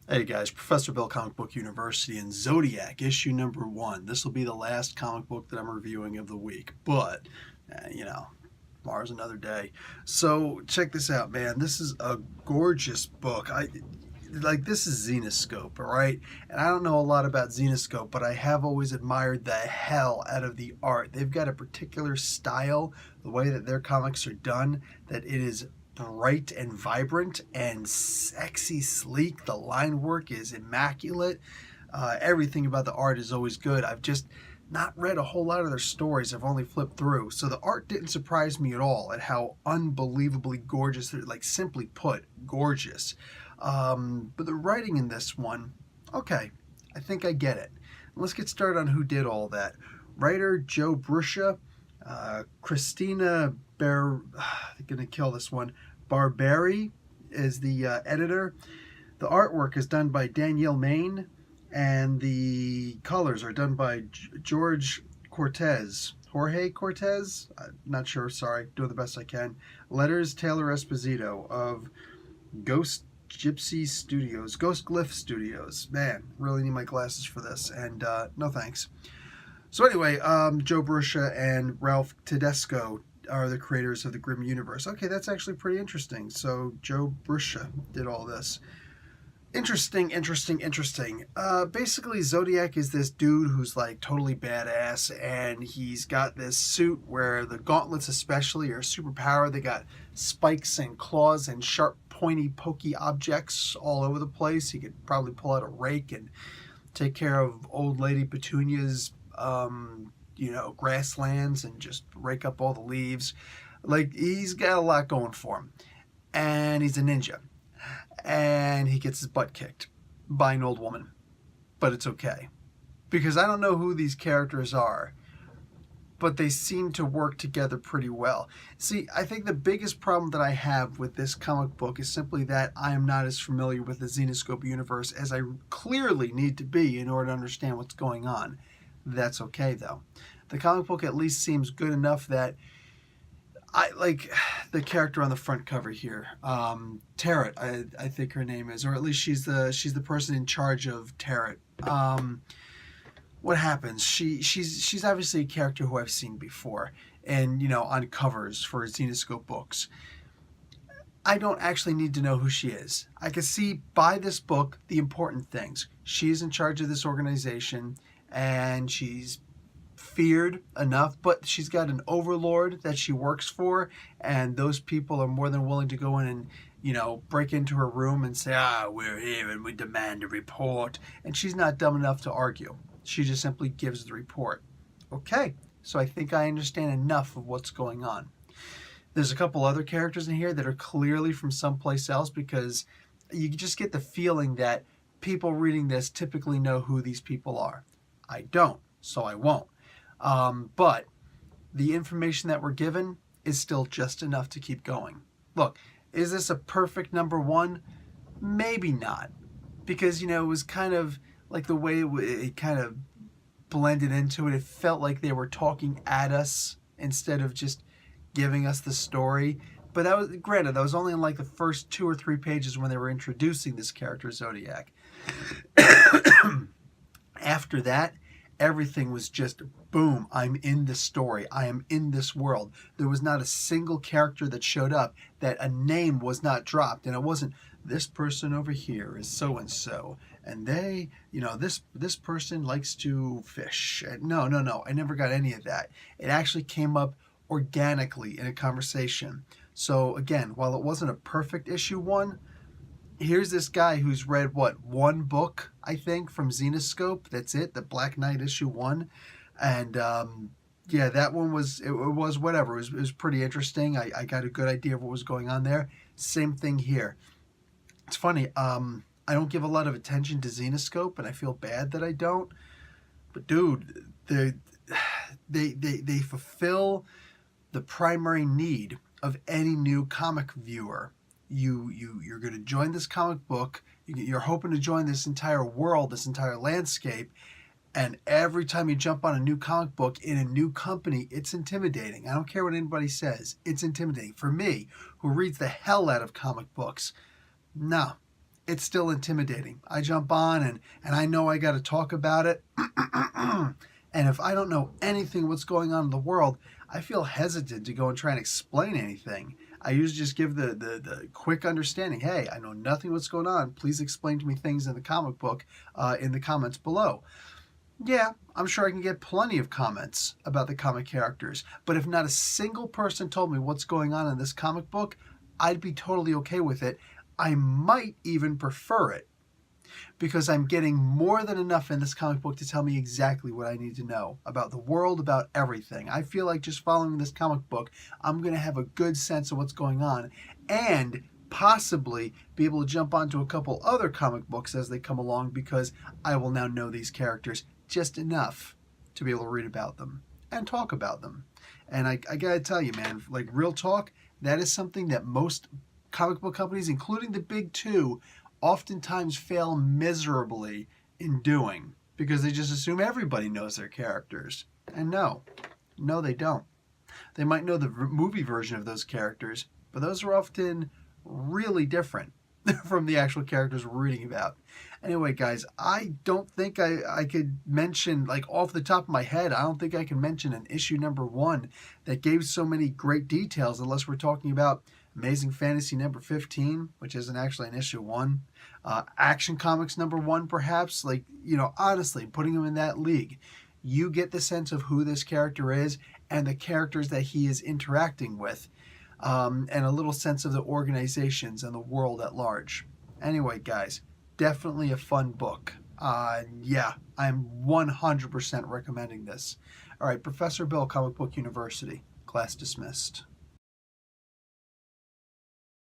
Hey guys, Professor Bill Comic Book University and Zodiac, issue number 1. This will be the last comic book that I'm reviewing of the week, but, tomorrow's another day. So, check this out, man. This is a gorgeous book. This is Zenescope, all right? And I don't know a lot about Zenescope, but I have always admired the hell out of the art. They've got a particular style, the way that their comics are done, that it is bright and vibrant and sexy, sleek. The line work is immaculate. Everything about the art is always good. I've just not read a whole lot of their stories. I've only flipped through. So the art didn't surprise me at all at how unbelievably gorgeous, they're, like, simply put, gorgeous. But the writing in this one, okay, I think I get it. Let's get started on who did all that. Writer Joe Bruscia, Christina gonna kill this one. Barberi is the editor. The artwork is done by Danielle Main, and the colors are done by George Cortez. Jorge Cortez? Not sure, sorry. Doing the best I can. Letters Taylor Esposito of Ghost Glyph Studios. Man, really need my glasses for this, and no thanks. So anyway, Joe Bruscia and Ralph Tedesco are the creators of the Grimm universe. Okay, that's actually pretty interesting. So Joe Bruscia did all this. Interesting. Basically, Zodiac is this dude who's like totally badass, and he's got this suit where the gauntlets especially are superpower. They got spikes and claws and sharp, pointy, pokey objects all over the place. He could probably pull out a rake and take care of old lady Petunia's grasslands and just rake up all the leaves. Like, he's got a lot going for him. And he's a ninja. And he gets his butt kicked by an old woman. But it's okay. Because I don't know who these characters are, but they seem to work together pretty well. See, I think the biggest problem that I have with this comic book is simply that I am not as familiar with the Zenescope universe as I clearly need to be in order to understand what's going on. That's okay, though. The comic book at least seems good enough that I like the character on the front cover here. Tarot, I think her name is, or at least she's the person in charge of Tarot. What happens? She's obviously a character who I've seen before, and on covers for Zenescope books. I don't actually need to know who she is. I can see by this book the important things. She's in charge of this organization, and she's feared enough, but she's got an overlord that she works for, and those people are more than willing to go in and break into her room and say, we're here and we demand a report. And she's not dumb enough to argue. She just simply gives the report. Okay, so I think I understand enough of what's going on. There's a couple other characters in here that are clearly from someplace else, because you just get the feeling that people reading this typically know who these people are. I don't, so I won't. But the information that we're given is still just enough to keep going. Look, is this a perfect number 1? Maybe not. Because, it was kind of like the way it kind of blended into it. It felt like they were talking at us instead of just giving us the story. But that was only in like the first 2 or 3 pages when they were introducing this character, Zodiac. After that, everything was just boom, I'm in this story. I am in this world. There was not a single character that showed up that a name was not dropped. And it wasn't, this person over here is so-and-so. And they, this person likes to fish. No. I never got any of that. It actually came up organically in a conversation. So again, while it wasn't a perfect issue 1, here's this guy who's read, one book, I think, from Zenescope. That's it, the Black Knight issue 1. And, that one was whatever. It was pretty interesting. I got a good idea of what was going on there. Same thing here. It's funny, I don't give a lot of attention to Zenescope, and I feel bad that I don't. But, dude, they fulfill the primary need of any new comic viewer. You're going to join this comic book. You're hoping to join this entire world, this entire landscape. And every time you jump on a new comic book in a new company, it's intimidating. I don't care what anybody says. It's intimidating. For me, who reads the hell out of comic books, no. it's still intimidating. I jump on and I know I got to talk about it. And if I don't know anything what's going on in the world, I feel hesitant to go and try and explain anything. I usually just give the quick understanding. Hey, I know nothing what's going on. Please explain to me things in the comic book in the comments below. Yeah, I'm sure I can get plenty of comments about the comic characters. But if not a single person told me what's going on in this comic book, I'd be totally okay with it. I might even prefer it, because I'm getting more than enough in this comic book to tell me exactly what I need to know about the world, about everything. I feel like just following this comic book, I'm going to have a good sense of what's going on and possibly be able to jump onto a couple other comic books as they come along, because I will now know these characters just enough to be able to read about them and talk about them. And I got to tell you, man, like real talk, that is something that most comic book companies, including the big two, oftentimes fail miserably in doing, because they just assume everybody knows their characters. And no, they don't. They might know the movie version of those characters, but those are often really different from the actual characters we're reading about. Anyway, guys, I don't think I could mention, like off the top of my head, I don't think I can mention an issue number 1 that gave so many great details, unless we're talking about Amazing Fantasy number 15, which isn't actually an issue 1. Action Comics number 1, perhaps. Like, you know, honestly, putting him in that league, you get the sense of who this character is and the characters that he is interacting with, and a little sense of the organizations and the world at large. Anyway, guys, definitely a fun book. Yeah, I'm 100% recommending this. All right, Professor Bill, Comic Book University. Class dismissed.